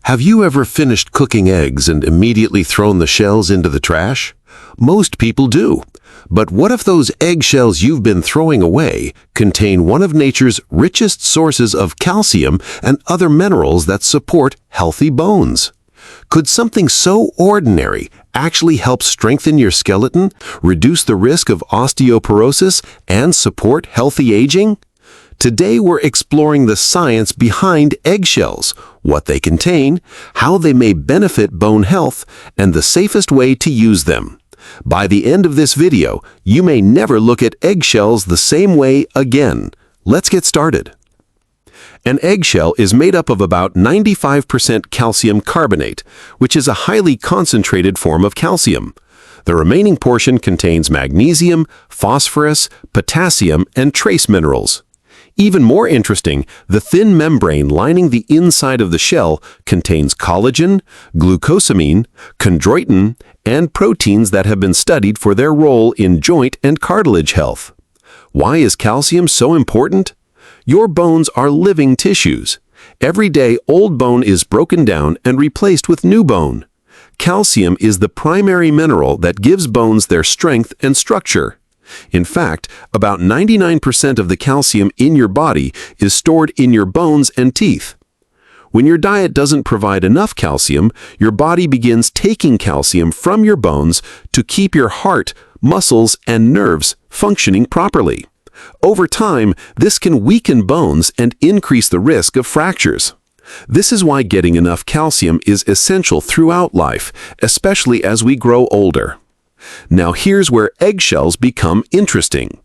Have you ever finished cooking eggs and immediately thrown the shells into the trash? Most people do. But what if those eggshells you've been throwing away contain one of nature's richest sources of calcium and other minerals that support healthy bones? Could something so ordinary actually help strengthen your skeleton, reduce the risk of osteoporosis, and support healthy aging? Today we're exploring the science behind eggshells, what they contain, how they may benefit bone health, and the safest way to use them. By the end of this video, you may never look at eggshells the same way again. Let's get started. An eggshell is made up of about 95% calcium carbonate, which is a highly concentrated form of calcium. The remaining portion contains magnesium, phosphorus, potassium, and trace minerals. Even more interesting, the thin membrane lining the inside of the shell contains collagen, glucosamine, chondroitin, and proteins that have been studied for their role in joint and cartilage health. Why is calcium so important? Your bones are living tissues. Every day, old bone is broken down and replaced with new bone. Calcium is the primary mineral that gives bones their strength and structure. In fact, about 99% of the calcium in your body is stored in your bones and teeth. When your diet doesn't provide enough calcium, your body begins taking calcium from your bones to keep your heart, muscles, and nerves functioning properly. Over time, this can weaken bones and increase the risk of fractures. This is why getting enough calcium is essential throughout life, especially as we grow older. Now here's where eggshells become interesting.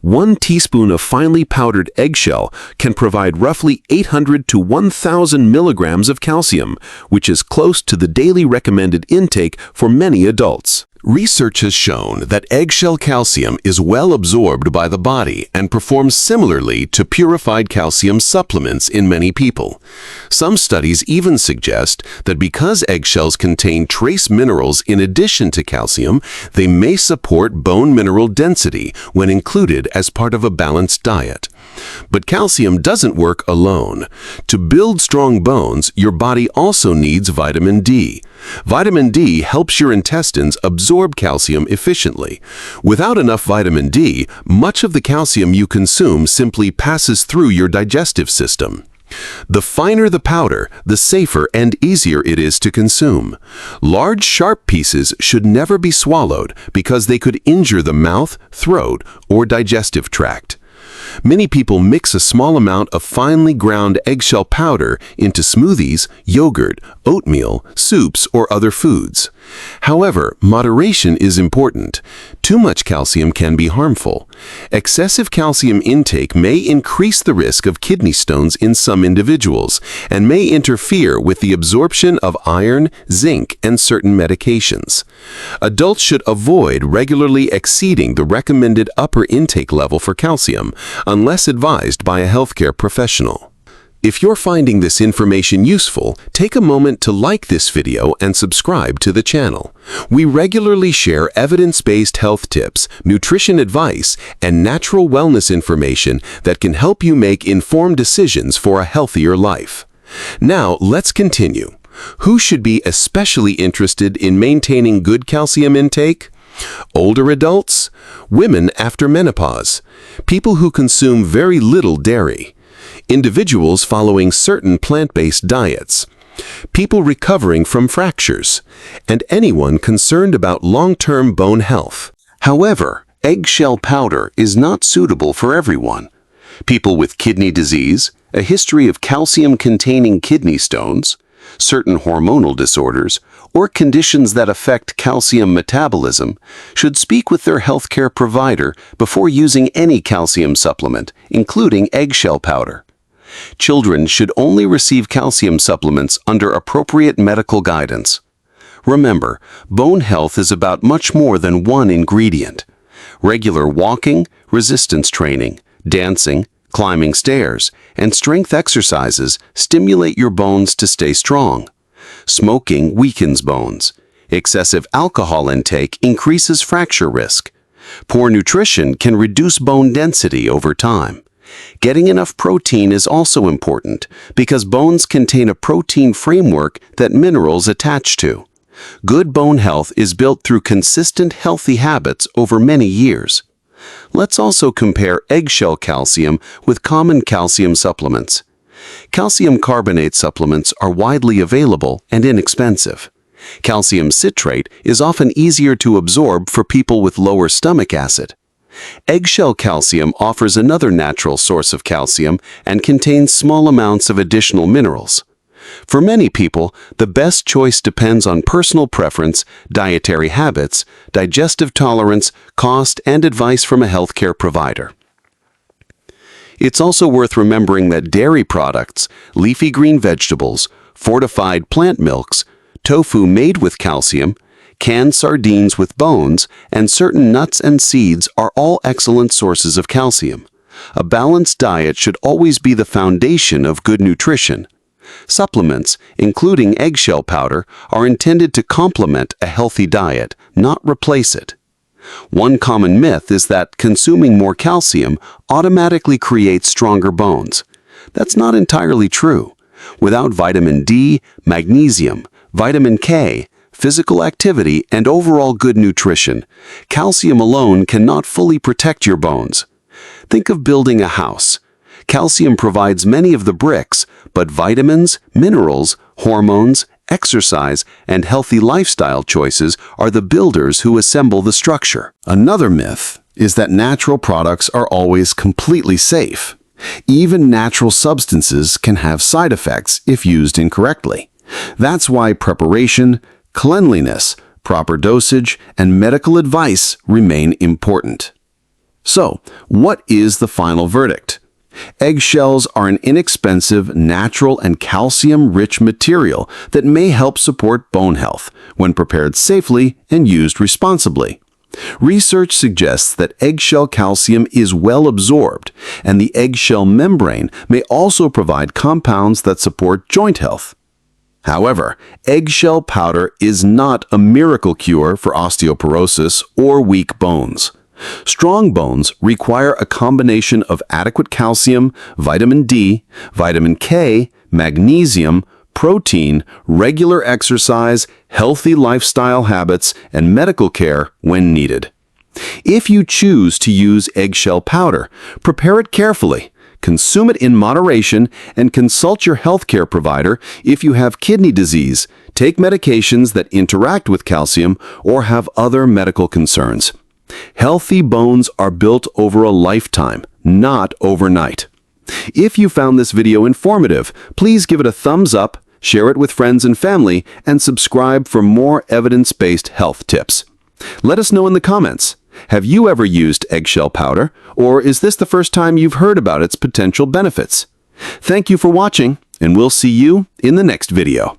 1 teaspoon of finely powdered eggshell can provide roughly 800 to 1,000 milligrams of calcium, which is close to the daily recommended intake for many adults. Research has shown that eggshell calcium is well absorbed by the body and performs similarly to purified calcium supplements in many people. Some studies even suggest that because eggshells contain trace minerals in addition to calcium, they may support bone mineral density when included as part of a balanced diet. But calcium doesn't work alone. To build strong bones, your body also needs vitamin D. Vitamin D helps your intestines absorb calcium efficiently. Without enough vitamin D, much of the calcium you consume simply passes through your digestive system. The finer the powder, the safer and easier it is to consume. Large, sharp pieces should never be swallowed because they could injure the mouth, throat, or digestive tract. Many people mix a small amount of finely ground eggshell powder into smoothies, yogurt, oatmeal, soups, or other foods. However, moderation is important. Too much calcium can be harmful. Excessive calcium intake may increase the risk of kidney stones in some individuals and may interfere with the absorption of iron, zinc, and certain medications. Adults should avoid regularly exceeding the recommended upper intake level for calcium unless advised by a healthcare professional. If you're finding this information useful, take a moment to like this video and subscribe to the channel. We regularly share evidence-based health tips, nutrition advice, and natural wellness information that can help you make informed decisions for a healthier life. Now, let's continue. Who should be especially interested in maintaining good calcium intake? Older adults, women after menopause, people who consume very little dairy, individuals following certain plant-based diets, people recovering from fractures, and anyone concerned about long-term bone health. However, eggshell powder is not suitable for everyone. People with kidney disease, a history of calcium-containing kidney stones, certain hormonal disorders, or conditions that affect calcium metabolism should speak with their healthcare provider before using any calcium supplement, including eggshell powder. Children should only receive calcium supplements under appropriate medical guidance. Remember, bone health is about much more than one ingredient. Regular walking, resistance training, dancing, climbing stairs, and strength exercises stimulate your bones to stay strong. Smoking weakens bones. Excessive alcohol intake increases fracture risk. Poor nutrition can reduce bone density over time. Getting enough protein is also important because bones contain a protein framework that minerals attach to. Good bone health is built through consistent healthy habits over many years. Let's also compare eggshell calcium with common calcium supplements. Calcium carbonate supplements are widely available and inexpensive. Calcium citrate is often easier to absorb for people with lower stomach acid. Eggshell calcium offers another natural source of calcium and contains small amounts of additional minerals. For many people, the best choice depends on personal preference, dietary habits, digestive tolerance, cost, and advice from a healthcare provider. It's also worth remembering that dairy products, leafy green vegetables, fortified plant milks, tofu made with calcium, canned sardines with bones, and certain nuts and seeds are all excellent sources of calcium. A balanced diet should always be the foundation of good nutrition. Supplements, including eggshell powder, are intended to complement a healthy diet, not replace it. One common myth is that consuming more calcium automatically creates stronger bones. That's not entirely true. Without vitamin D, magnesium, vitamin K, physical activity, and overall good nutrition, calcium alone cannot fully protect your bones. Think of building a house. Calcium provides many of the bricks, but vitamins, minerals, hormones, exercise, and healthy lifestyle choices are the builders who assemble the structure. Another myth is that natural products are always completely safe. Even natural substances can have side effects if used incorrectly. That's why preparation, cleanliness, proper dosage, and medical advice remain important. So, what is the final verdict? Eggshells are an inexpensive, natural, and calcium-rich material that may help support bone health when prepared safely and used responsibly. Research suggests that eggshell calcium is well absorbed, and the eggshell membrane may also provide compounds that support joint health. However, eggshell powder is not a miracle cure for osteoporosis or weak bones. Strong bones require a combination of adequate calcium, vitamin D, vitamin K, magnesium, protein, regular exercise, healthy lifestyle habits, and medical care when needed. If you choose to use eggshell powder, prepare it carefully, consume it in moderation, and consult your healthcare provider if you have kidney disease, take medications that interact with calcium, or have other medical concerns. Healthy bones are built over a lifetime, not overnight. If you found this video informative, please give it a thumbs up, share it with friends and family, and subscribe for more evidence-based health tips. Let us know in the comments. Have you ever used eggshell powder, or is this the first time you've heard about its potential benefits? Thank you for watching, and we'll see you in the next video.